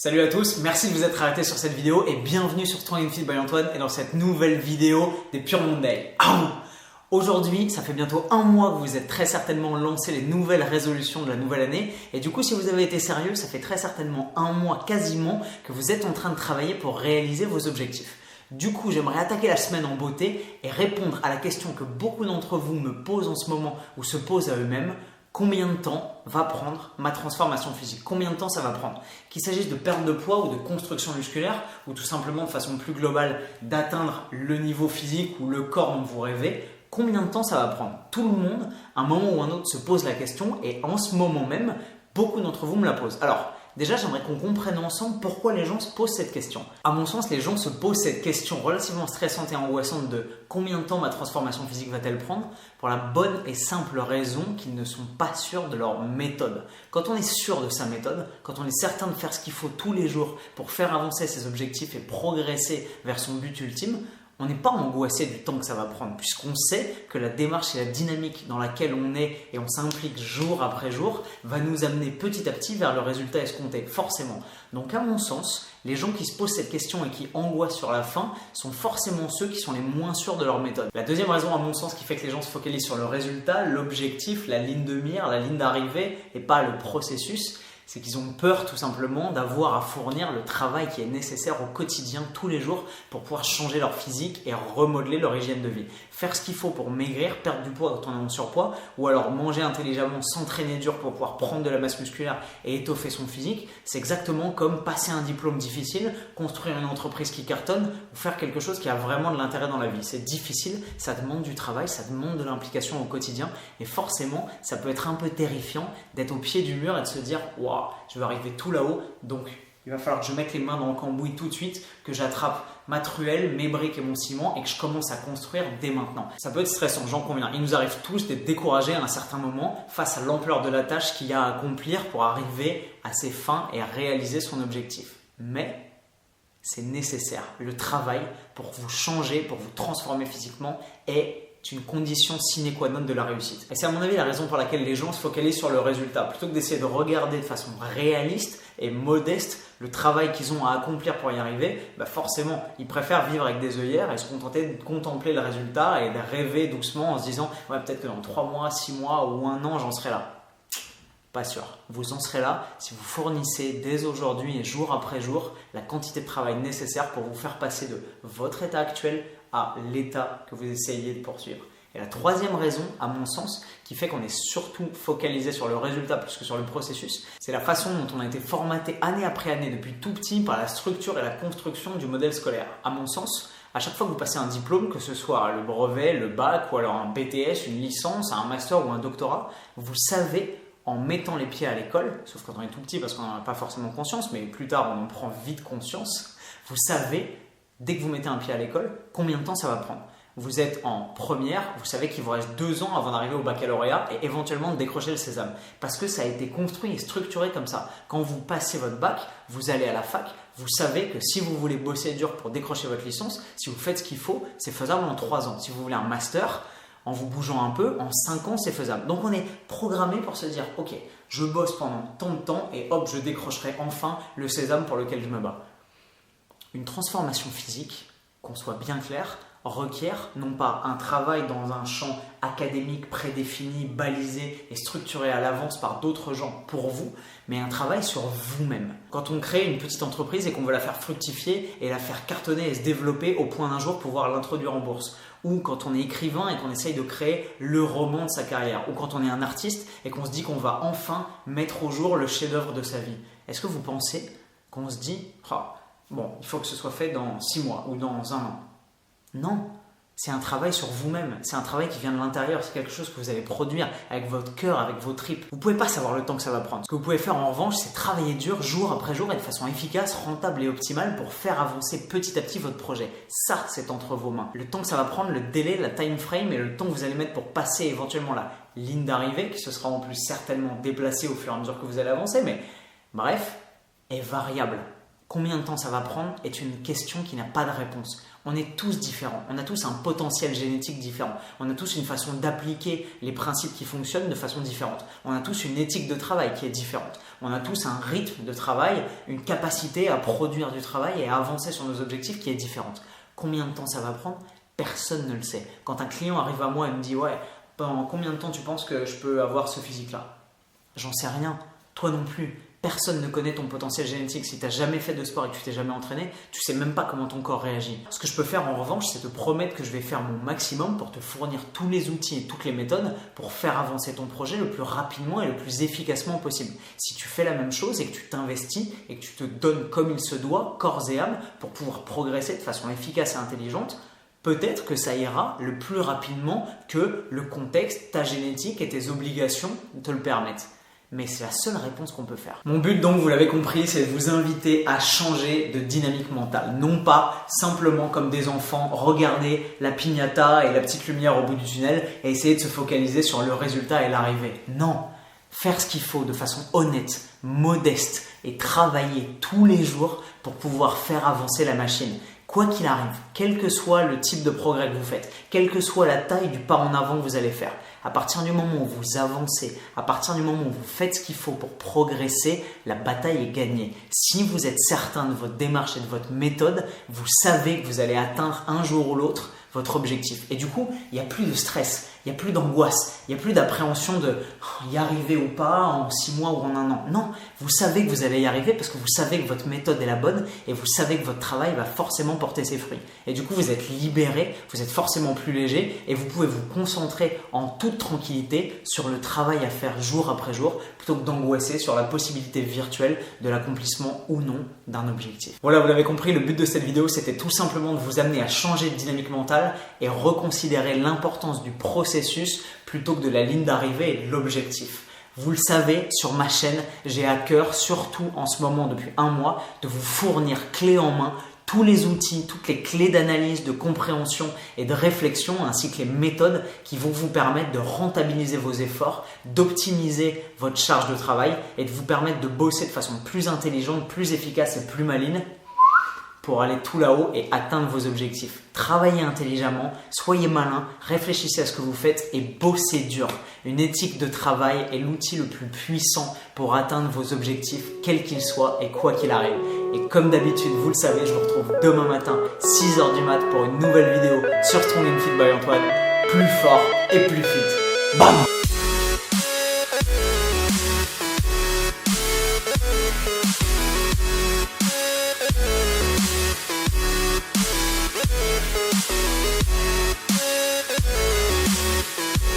Salut à tous, merci de vous être arrêtés sur cette vidéo et bienvenue sur Strong and Fit by Antoine et dans cette nouvelle vidéo des Pure Monday. Aujourd'hui, ça fait bientôt un mois que vous êtes très certainement lancé les nouvelles résolutions de la nouvelle année et du coup, si vous avez été sérieux, ça fait très certainement un mois quasiment que vous êtes en train de travailler pour réaliser vos objectifs. Du coup, j'aimerais attaquer la semaine en beauté et répondre à la question que beaucoup d'entre vous me posent en ce moment ou se posent à eux-mêmes. Combien de temps va prendre ma transformation physique? Combien de temps ça va prendre? Qu'il s'agisse de perte de poids ou de construction musculaire ou tout simplement de façon plus globale d'atteindre le niveau physique ou le corps dont vous rêvez, combien de temps ça va prendre? Tout le monde, à un moment ou un autre, se pose la question et en ce moment même, beaucoup d'entre vous me la posent. Alors, déjà, j'aimerais qu'on comprenne ensemble pourquoi les gens se posent cette question. À mon sens, les gens se posent cette question relativement stressante et angoissante de combien de temps ma transformation physique va-t-elle prendre, pour la bonne et simple raison qu'ils ne sont pas sûrs de leur méthode. Quand on est sûr de sa méthode, quand on est certain de faire ce qu'il faut tous les jours pour faire avancer ses objectifs et progresser vers son but ultime, on n'est pas angoissé du temps que ça va prendre puisqu'on sait que la démarche et la dynamique dans laquelle on est et on s'implique jour après jour va nous amener petit à petit vers le résultat escompté, forcément. Donc à mon sens, les gens qui se posent cette question et qui angoissent sur la fin sont forcément ceux qui sont les moins sûrs de leur méthode. La deuxième raison à mon sens qui fait que les gens se focalisent sur le résultat, l'objectif, la ligne de mire, la ligne d'arrivée et pas le processus, c'est qu'ils ont peur tout simplement d'avoir à fournir le travail qui est nécessaire au quotidien, tous les jours, pour pouvoir changer leur physique et remodeler leur hygiène de vie. Faire ce qu'il faut pour maigrir, perdre du poids quand on est en surpoids, ou alors manger intelligemment, s'entraîner dur pour pouvoir prendre de la masse musculaire et étoffer son physique, c'est exactement comme passer un diplôme difficile, construire une entreprise qui cartonne, ou faire quelque chose qui a vraiment de l'intérêt dans la vie. C'est difficile, ça demande du travail, ça demande de l'implication au quotidien, et forcément, ça peut être un peu terrifiant d'être au pied du mur et de se dire « Waouh, je vais arriver tout là-haut, donc il va falloir que je mette les mains dans le cambouis tout de suite, que j'attrape ma truelle, mes briques et mon ciment et que je commence à construire dès maintenant. » Ça peut être stressant, j'en conviens. Il nous arrive tous d'être découragés à un certain moment face à l'ampleur de la tâche qu'il y a à accomplir pour arriver à ses fins et à réaliser son objectif. Mais c'est nécessaire. Le travail pour vous changer, pour vous transformer physiquement est une condition sine qua non de la réussite. Et c'est à mon avis la raison pour laquelle les gens se focalisent sur le résultat. Plutôt que d'essayer de regarder de façon réaliste et modeste le travail qu'ils ont à accomplir pour y arriver, forcément, ils préfèrent vivre avec des œillères et se contenter de contempler le résultat et de rêver doucement en se disant « Ouais, peut-être que dans 3 mois, 6 mois ou 1 an, j'en serai là. » Pas sûr. Vous en serez là si vous fournissez dès aujourd'hui et jour après jour la quantité de travail nécessaire pour vous faire passer de votre état actuel à l'état que vous essayez de poursuivre. Et la troisième raison, à mon sens, qui fait qu'on est surtout focalisé sur le résultat plus que sur le processus, c'est la façon dont on a été formaté année après année depuis tout petit par la structure et la construction du modèle scolaire. À mon sens, à chaque fois que vous passez un diplôme, que ce soit le brevet, le bac ou alors un BTS, une licence, un master ou un doctorat, vous savez en mettant les pieds à l'école, sauf quand on est tout petit parce qu'on n'en a pas forcément conscience, mais plus tard on en prend vite conscience, vous savez, dès que vous mettez un pied à l'école, combien de temps ça va prendre. Vous êtes en première, vous savez qu'il vous reste 2 ans avant d'arriver au baccalauréat et éventuellement de décrocher le sésame. Parce que ça a été construit et structuré comme ça. Quand vous passez votre bac, vous allez à la fac, vous savez que si vous voulez bosser dur pour décrocher votre licence, si vous faites ce qu'il faut, c'est faisable en 3 ans. Si vous voulez un master, en vous bougeant un peu, en 5 ans, c'est faisable. Donc on est programmé pour se dire « Ok, je bosse pendant tant de temps et hop, je décrocherai enfin le sésame pour lequel je me bats. » Une transformation physique, qu'on soit bien clair, requiert non pas un travail dans un champ académique prédéfini, balisé et structuré à l'avance par d'autres gens pour vous, mais un travail sur vous-même. Quand on crée une petite entreprise et qu'on veut la faire fructifier et la faire cartonner et se développer au point d'un jour pouvoir l'introduire en bourse, ou quand on est écrivain et qu'on essaye de créer le roman de sa carrière, ou quand on est un artiste et qu'on se dit qu'on va enfin mettre au jour le chef-d'œuvre de sa vie. Est-ce que vous pensez qu'on se dit bon, il faut que ce soit fait dans 6 mois ou dans 1 an? Non, c'est un travail sur vous-même, c'est un travail qui vient de l'intérieur, c'est quelque chose que vous allez produire avec votre cœur, avec vos tripes. Vous ne pouvez pas savoir le temps que ça va prendre. Ce que vous pouvez faire en revanche, c'est travailler dur jour après jour et de façon efficace, rentable et optimale pour faire avancer petit à petit votre projet. Ça, c'est entre vos mains. Le temps que ça va prendre, le délai, la time frame et le temps que vous allez mettre pour passer éventuellement la ligne d'arrivée, qui se sera en plus certainement déplacée au fur et à mesure que vous allez avancer, mais bref, est variable. Combien de temps ça va prendre est une question qui n'a pas de réponse. On est tous différents, on a tous un potentiel génétique différent, on a tous une façon d'appliquer les principes qui fonctionnent de façon différente, on a tous une éthique de travail qui est différente, on a tous un rythme de travail, une capacité à produire du travail et à avancer sur nos objectifs qui est différente. Combien de temps ça va prendre? Personne ne le sait. Quand un client arrive à moi et me dit « Ouais, pendant combien de temps tu penses que je peux avoir ce physique-là » J'en sais rien, toi non plus. Personne ne connaît ton potentiel génétique. Si tu n'as jamais fait de sport et que tu t'es jamais entraîné, tu sais même pas comment ton corps réagit. Ce que je peux faire en revanche, c'est te promettre que je vais faire mon maximum pour te fournir tous les outils et toutes les méthodes pour faire avancer ton projet le plus rapidement et le plus efficacement possible. Si tu fais la même chose et que tu t'investis et que tu te donnes comme il se doit, corps et âme, pour pouvoir progresser de façon efficace et intelligente, peut-être que ça ira le plus rapidement que le contexte, ta génétique et tes obligations te le permettent. Mais c'est la seule réponse qu'on peut faire. Mon but donc, vous l'avez compris, c'est de vous inviter à changer de dynamique mentale. Non pas simplement comme des enfants, regarder la piñata et la petite lumière au bout du tunnel et essayer de se focaliser sur le résultat et l'arrivée. Non, faire ce qu'il faut de façon honnête, modeste et travailler tous les jours pour pouvoir faire avancer la machine. Quoi qu'il arrive, quel que soit le type de progrès que vous faites, quelle que soit la taille du pas en avant que vous allez faire, à partir du moment où vous avancez, à partir du moment où vous faites ce qu'il faut pour progresser, la bataille est gagnée. Si vous êtes certain de votre démarche et de votre méthode, vous savez que vous allez atteindre un jour ou l'autre votre objectif. Et du coup, il n'y a plus de stress, il n'y a plus d'angoisse, il n'y a plus d'appréhension de y arriver ou pas en 6 mois ou en 1 an. Non, vous savez que vous allez y arriver parce que vous savez que votre méthode est la bonne et vous savez que votre travail va forcément porter ses fruits. Et du coup, vous êtes libéré, vous êtes forcément plus léger et vous pouvez vous concentrer en toute tranquillité sur le travail à faire jour après jour plutôt que d'angoisser sur la possibilité virtuelle de l'accomplissement ou non d'un objectif. Voilà, vous l'avez compris, le but de cette vidéo, c'était tout simplement de vous amener à changer de dynamique mentale et reconsidérer l'importance du processus plutôt que de la ligne d'arrivée et de l'objectif. Vous le savez, sur ma chaîne, j'ai à cœur, surtout en ce moment depuis 1 mois, de vous fournir clé en main tous les outils, toutes les clés d'analyse, de compréhension et de réflexion, ainsi que les méthodes qui vont vous permettre de rentabiliser vos efforts, d'optimiser votre charge de travail et de vous permettre de bosser de façon plus intelligente, plus efficace et plus maligne pour aller tout là-haut et atteindre vos objectifs. Travaillez intelligemment, soyez malin, réfléchissez à ce que vous faites et bossez dur. Une éthique de travail est l'outil le plus puissant pour atteindre vos objectifs, quels qu'ils soient et quoi qu'il arrive. Et comme d'habitude, vous le savez, je vous retrouve demain matin, 6h du mat pour une nouvelle vidéo sur Strong and Fit by Antoine. Plus fort et plus fit. Bam!